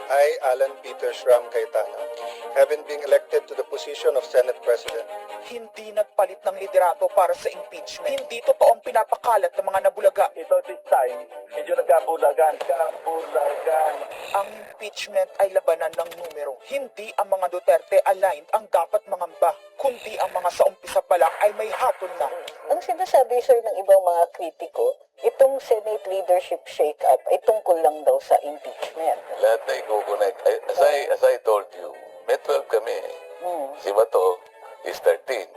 I, Alan Peter Shram Cayetano, having been elected to the position of Senate President. Hindi nagpalit ng liderato para sa impeachment. Hindi totoong pinapakalat ng mga nabulaga. Ito this time, medyo nagkabulagan. Ang impeachment ay labanan ng numero. Hindi ang mga Duterte aligned ang dapat mangamba, kundi ang mga sa umpisa pa lang ay may hatol na. Ang sinasabi, sir, ng ibang mga kritiko, itong Senate leadership shake-up ay tungkol lang daw sa impeachment. Lahat na i-connect. As I told you, may 12 kami. Si Bato is 13.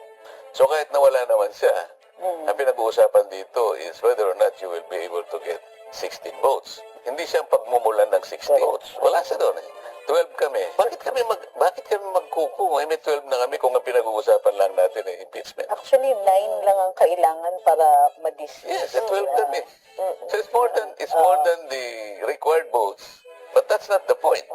So kahit nawala naman siya, ang pinag-uusapan dito is whether or not you will be able to get 16 votes. Hindi siyang pagmumulan ng 16 votes. Wala siya doon eh. 12 kami. Bakit kami magkuku? May 12 na kami kung ang pinag-uusapan lang natin ay impeachment. Actually, 9 lang ang kailangan para ma-dismiss. Yes, 12 kami. So it's more than the required votes. But that's not the point.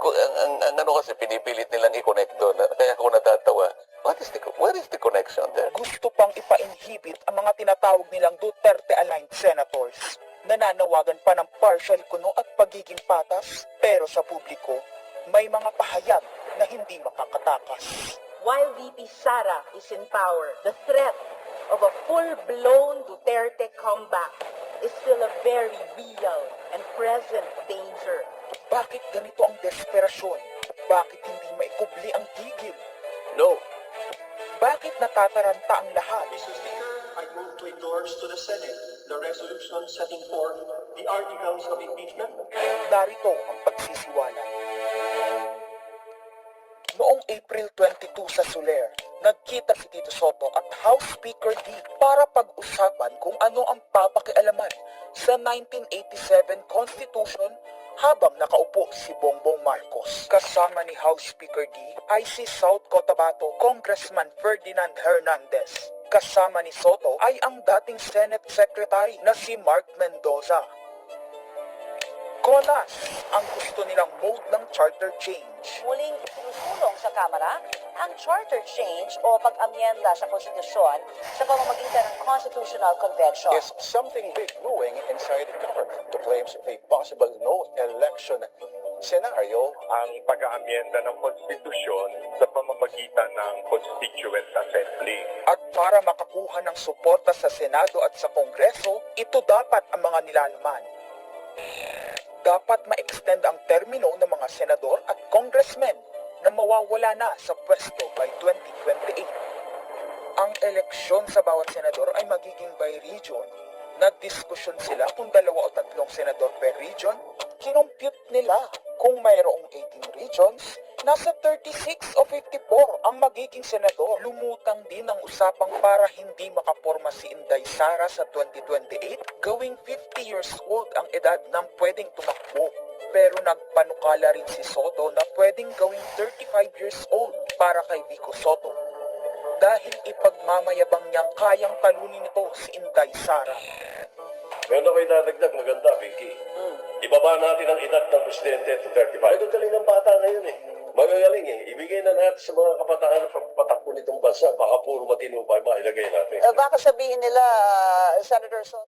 Ang ano kasi pinipilit nilang i-connect doon. Kaya ako natatawa. What is the connection there? Gusto pang ipa-inhibit ang mga tinatawag nilang Duterte-aligned senators. Nananawagan pa ng partial kuno at pagiging patas, pero sa publiko, may mga pahayag na hindi makakatakas. While VP Sara is in power, the threat of a full-blown Duterte comeback is still a very real and present danger. Bakit ganito ang desperasyon? Bakit hindi maikubli ang tigil? No. Bakit natataranta ang lahat? Mr. Speaker, I move to endorse to the Senate the resolution setting forth the articles of impeachment. Narito ang pagsisiwala. Noong April 22 sa Soler, nagkita si Tito Soto at House Speaker D para pag-usapan kung ano ang papakialaman sa 1987 Constitution habang nakaupo si Bongbong Marcos. Kasama ni House Speaker D ay si South Cotabato Congressman Ferdinand Hernandez. Kasama ni Soto ay ang dating Senate Secretary na si Mark Mendoza. Konas ang gusto nilang mode ng charter change. Muling sinusulong sa Kamara ang charter change o pag-amyenda sa konstitusyon sa pamamagitan ng Constitutional Convention. Is something big brewing inside the government to claims of a possible no-election scenario? Ang pag-aamyenda ng konstitusyon sa pamamagitan ng Constituent Assembly. At para makakuha ng suporta sa Senado at sa Kongreso, ito dapat ang mga nilalaman. Dapat ma-extend ang termino ng mga senador at congressmen na mawawala na sa pwesto by 2028. Ang eleksyon sa bawat senador ay magiging by region. Nagdiskusyon sila kung 2 o 3 senador per region. Kinumpute nila kung mayroong 18 regions, nasa 36 o 54 ang magiging senador. Lumutang din ang usapang para hindi makaporma si Inday Sara sa 2028, gawing 50 years old ang edad ng pwedeng tumakbo. Pero nagpanukala rin si Soto na pwedeng gawing 35 years old para kay Vico Soto. Dahil ipagmamayabang niyang kayang talunin nito si Inday Sara. Meron ako idadagdag, maganda, Vicky. Ibaba natin ang edad ng presidente to 35. Magagaling ng bata ngayon eh. Magagaling eh. Ibigay na natin sa mga kabataan na patakbo nitong bansa. Baka puro matinupay, mailagay natin. Baka sabihin nila, Senator Soto,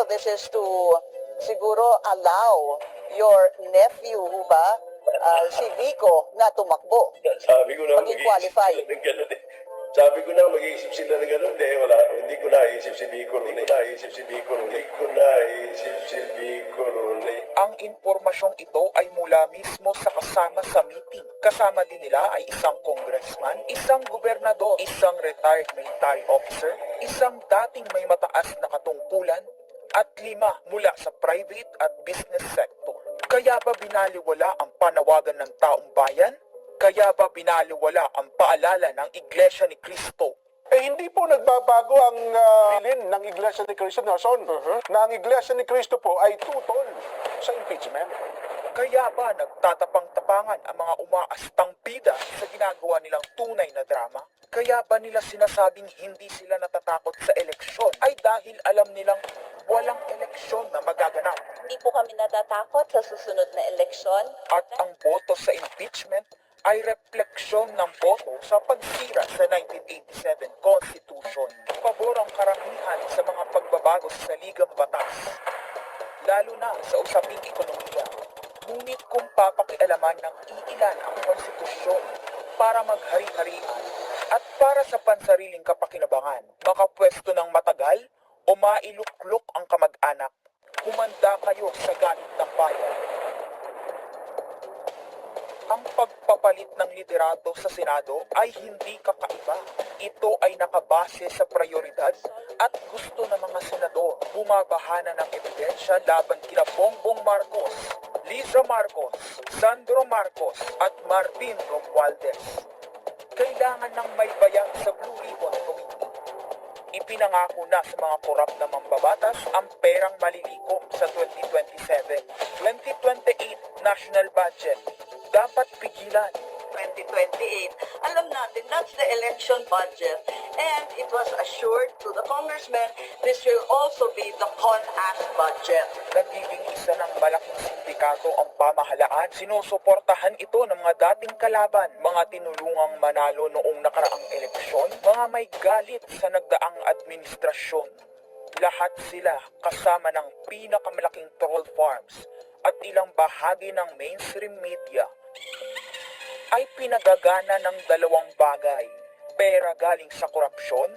this is to siguro allow your nephew, si Vico, na tumakbo. Sabi ko na Maging qualify. sila ng ganun eh. Sabi ko na mag-iisip sila ng ganun. Wala. Hindi ko naisip si Vico rin. Ang impormasyong ito ay mula mismo sa kasama sa meeting. Kasama din nila ay isang congressman, isang gobernador, isang retired military officer, isang dating may mataas na katungkulan, at 5 mula sa private at business sector. Kaya ba binaliwala ang panawagan ng taong bayan? Kaya ba binaliwala ang paalala ng Iglesia ni Cristo? Hindi po nagbabago ang bilin ng Iglesia ni Cristo, Nelson, na ang Iglesia ni Cristo po ay tutol sa impeachment. Kaya ba nagtatapang-tapangan ang mga umaastang bida sa ginagawa nilang tunay na drama? Kaya ba nila sinasabing hindi sila natatakot sa eleksyon ay dahil alam nilang walang eleksyon na magaganap? Hindi po kami natatakot sa susunod na eleksyon. At ang boto sa impeachment ay refleksyon ng boto sa pagsira sa 1987 Constitution. Pabor ang karamihan sa mga pagbabago sa ligang batas. lalo na sa usaping ekonomiya. Ngunit kung papakialaman ng iilan ang konstitusyon para maghari-harian at para sa pansariling kapakinabangan, makapwesto ng matagal o mailuklok ang kamag-anak, humanda kayo sa galit ng bayan. Ang pagpapalit ng liderato sa Senado ay hindi kakaiba. Ito ay nakabase sa prioridad at gusto ng mga senador. Bumabahana ng ebidensya laban kina Bongbong Marcos, Liza Marcos, Sandro Marcos at Marvin Romualdez. Kailangan ng may bayag sa Blue Ribbon Committee. Ipinangako na sa mga korap na mambabatas ang perang malilikom sa 2027, 2028 national budget. Dapat pigilan. 2028, alam natin, that's the election budget. And it was assured to the congressmen, this will also be the Con-Ass budget. Nagiging isa ng malaking sindikato ang pamahalaan. Sinusuportahan ito ng mga dating kalaban, mga tinulungang manalo noong nakaraang eleksyon, mga may galit sa nagdaang administrasyon. Lahat sila kasama ng pinakamalaking troll farms at ilang bahagi ng mainstream media ay pinagagana ng dalawang bagay. Pera galing sa korupsyon,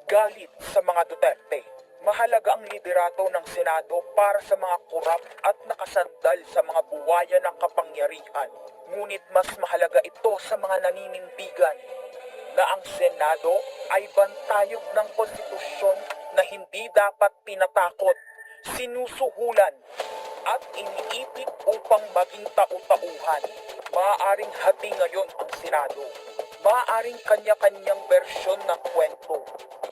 galit sa mga Duterte. Mahalaga ang liderato ng Senado para sa mga korap at nakasandal sa mga buwaya ng kapangyarihan. Ngunit mas mahalaga ito sa mga naninindigan na ang Senado ay bantayog ng konstitusyon na hindi dapat tinatakot, sinusuhulan at iniipit upang maging tau-tauhan. Maaaring hati ngayon ang Senado. Maaaring kanya-kanyang bersyon ng kwento.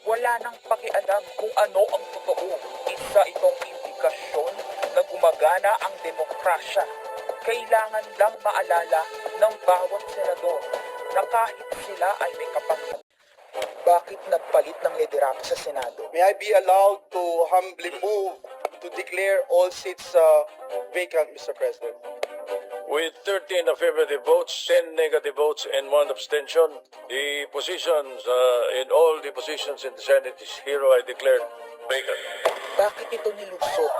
Wala nang pakialam kung ano ang totoo. Isa itong indikasyon na gumagana ang demokrasya. Kailangan lang maalala ng bawat senador na kahit sila ay may kapangyarihan. Bakit nagpalit ng liderato sa Senado? May I be allowed to humbly move to declare all seats vacant, Mr. President? With 13 affirmative votes, 10 negative votes, and 1 abstention, the positions in all the positions in the Senate is hereby declared vacant. Bakit ito nilusot?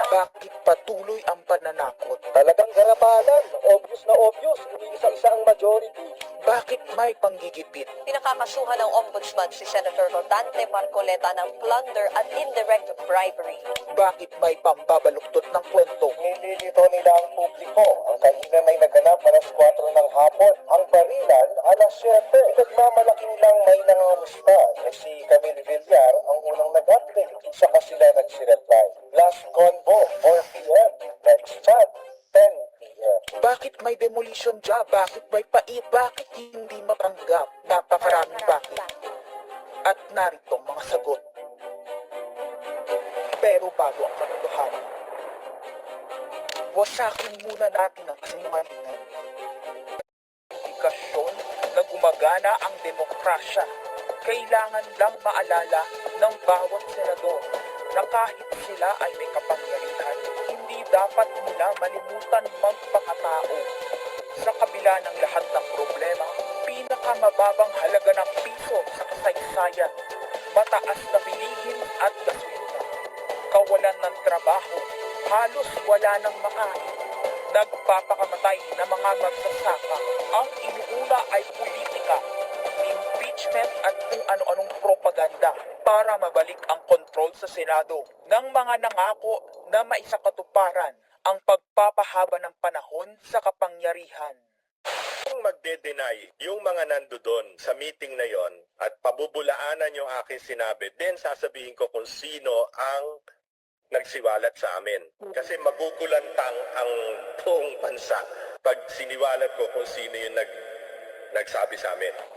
Bakit patuloy ang pananakot? Talagang garapalan. Obvious na obvious. Hindi isa-isa ang majority. Bakit may panggigipit? Pinakakasuhan ng Ombudsman si Senator Rodante Marcoleta ng plunder at indirect bribery. Bakit may pambabaluktot ng kwento? Nililito nila ang publiko. Ang kainan ay naganap alas 4 ng hapon. Ang barilan alas 7. Nagmamalaking lang may nangamusta na si Camille Villar ang unang nag-update. Saka sila nag-reply. Last convo, 4 p.m. Next chat, 10 p.m. Bakit may demolition job? Bakit may pait? Bakit hindi matanggap? Napakaraming bakit. At narito ang mga sagot. Pero bago ang katotohanan, wasakin muna natin ang kasinungalingan. Indikasyon na gumagana ang demokrasya. Kailangan lang maalala ng bawat senador na kahit sila ay may kapangyarihan, hindi dapat nila malimutan magpakatao. Sa kabila ng lahat ng problema, pinakamababang halaga ng piso sa kasaysayan, mataas na bilihin at gasolina, kawalan ng trabaho, halos wala nang makain, nagpapakamatay na mga magsasaka. Ang inuuna ay politika, impeachment at kung ano-anong propaganda para mabalik ang kontrol sa Senado ng mga nangako na maisakatuparan ang pagpapahaba ng panahon sa kapangyarihan. Kung magde-deny yung mga nandoon sa meeting na yon at pabubulaanan yung aking sinabi, then sasabihin ko kung sino ang nagsiwalat sa amin. Kasi magugulantang ang buong bansa pag siniwalat ko kung sino yung nagsabi sa amin.